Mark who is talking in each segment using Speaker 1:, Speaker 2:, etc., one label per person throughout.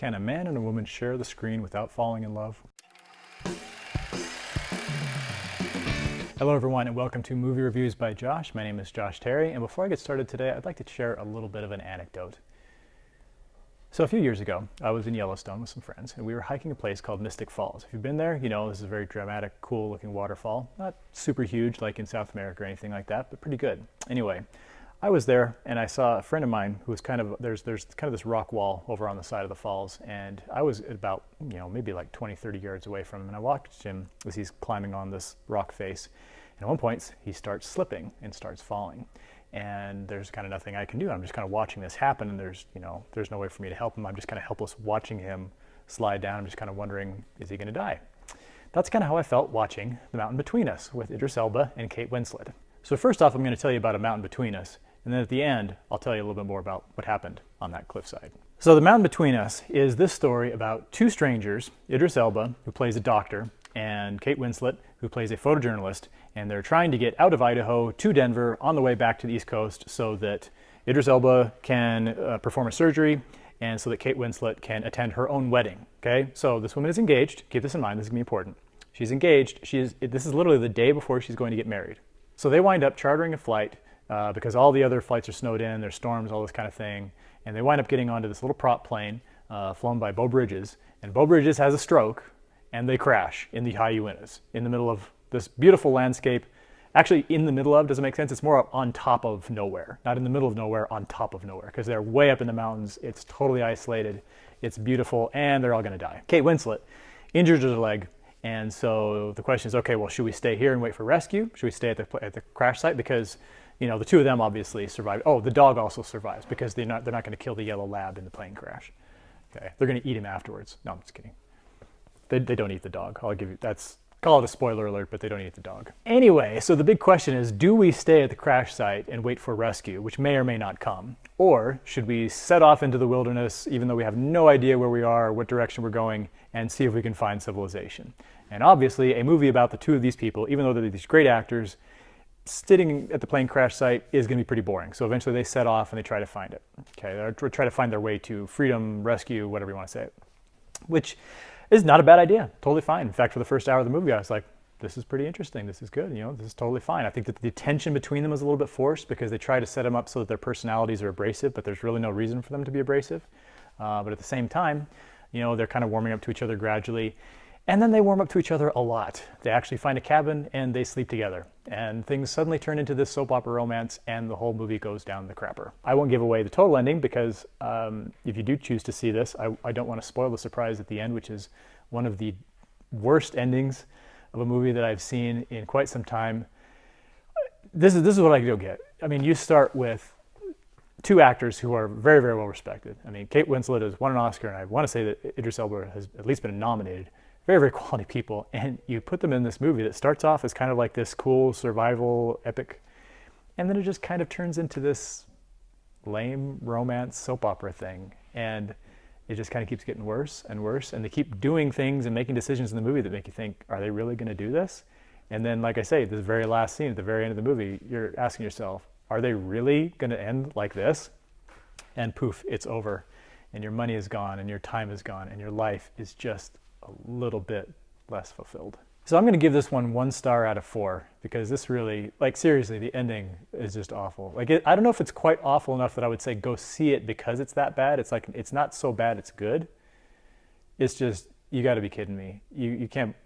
Speaker 1: Can a man and a woman share the screen without falling in love? Hello everyone and welcome to Movie Reviews by Josh. My name is Josh Terry, and before I get started today, I'd like to share a little bit of an anecdote. So a few years ago, I was in Yellowstone with some friends, and we were hiking a place called Mystic Falls. If you've been there, you know this is a very dramatic, cool-looking waterfall. Not super huge like in South America or anything like that, but pretty good. Anyway, I was there, and I saw a friend of mine who was there's kind of this rock wall over on the side of the falls, and I was about, maybe like 20, 30 yards away from him, and I watched him as he's climbing on this rock face. And at one point, he starts slipping and starts falling. And there's kind of nothing I can do. I'm just kind of watching this happen, and there's no way for me to help him. I'm just kind of helpless watching him slide down. I'm just kind of wondering, is he going to die? That's kind of how I felt watching The Mountain Between Us with Idris Elba and Kate Winslet. So first off, I'm going to tell you about A Mountain Between Us, and then at the end, I'll tell you a little bit more about what happened on that cliffside. So The Mountain Between Us is this story about two strangers, Idris Elba, who plays a doctor, and Kate Winslet, who plays a photojournalist, and they're trying to get out of Idaho to Denver on the way back to the East Coast so that Idris Elba can perform a surgery and so that Kate Winslet can attend her own wedding, okay? So this woman is engaged. Keep this in mind, this is gonna be important. She's engaged. This is literally the day before she's going to get married. So they wind up chartering a flight because all the other flights are snowed in, there's storms, all this kind of thing, and they wind up getting onto this little prop plane flown by Beau, and Beau has a stroke, and they crash in the high Uintas in the middle of this beautiful landscape. Actually, in the middle of doesn't make sense. It's more on top of nowhere, not in the middle of nowhere, on top of nowhere, because they're way up in the mountains. It's totally isolated. It's beautiful, and they're all going to die. Kate Winslet injured her leg, and so the question is, okay, well, should we stay here and wait for rescue? Should we stay at the crash site? Because the two of them obviously survived. Oh, the dog also survives because they're not going to kill the yellow lab in the plane crash. Okay, they're going to eat him afterwards. No, I'm just kidding. They don't eat the dog. Call it a spoiler alert, but they don't eat the dog. Anyway, so the big question is, do we stay at the crash site and wait for rescue, which may or may not come? Or should we set off into the wilderness, even though we have no idea where we are, or what direction we're going, and see if we can find civilization? And obviously, a movie about the two of these people, even though they're these great actors, sitting at the plane crash site is going to be pretty boring. So eventually they set off and they try to find it. Okay, they try to find their way to freedom, rescue, whatever you want to say it. Which is not a bad idea, totally fine. In fact, for the first hour of the movie, I was like, this is pretty interesting, this is good, this is totally fine. I think that the tension between them is a little bit forced because they try to set them up so that their personalities are abrasive, but there's really no reason for them to be abrasive. But at the same time, they're kind of warming up to each other gradually. And then they warm up to each other a lot. They actually find a cabin and they sleep together. And things suddenly turn into this soap opera romance and the whole movie goes down the crapper. I won't give away the total ending because if you do choose to see this, I don't want to spoil the surprise at the end, which is one of the worst endings of a movie that I've seen in quite some time. This is what I don't get. I mean, you start with two actors who are very, very well respected. I mean, Kate Winslet has won an Oscar, and I want to say that Idris Elba has at least been nominated. Very, very quality people, and you put them in this movie that starts off as kind of like this cool survival epic, and then it just kind of turns into this lame romance soap opera thing, and it just kind of keeps getting worse and worse, and they keep doing things and making decisions in the movie that make you think, are they really going to do this? And then, like I say, this very last scene at the very end of the movie, you're asking yourself, are they really going to end like this? And poof, it's over, and your money is gone, and your time is gone, and your life is just a little bit less fulfilled. So I'm going to give this one 1 star out of 4 because this really, seriously, the ending is just awful. I don't know if it's quite awful enough that I would say go see it because it's that bad. It's like, it's not so bad, it's good. It's just, you got to be kidding me.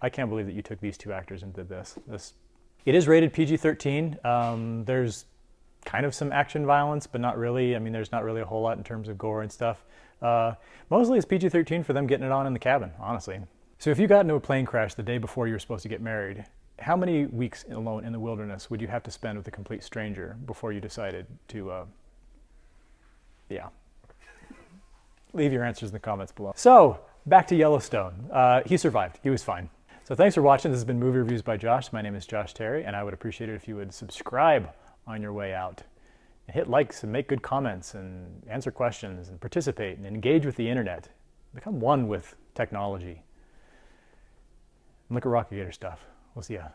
Speaker 1: I can't believe that you took these two actors and did this. It is rated PG-13. There's kind of some action violence, but not really. I mean, there's not really a whole lot in terms of gore and stuff. Mostly it's PG-13 for them getting it on in the cabin, honestly. So if you got into a plane crash the day before you were supposed to get married, how many weeks alone in the wilderness would you have to spend with a complete stranger before you decided to, Leave your answers in the comments below. So, back to Yellowstone. He survived. He was fine. So thanks for watching. This has been Movie Reviews by Josh. My name is Josh Terry, and I would appreciate it if you would subscribe on your way out. And hit likes and make good comments and answer questions and participate and engage with the internet. Become one with technology. And look at Rocket Gator stuff. We'll see ya.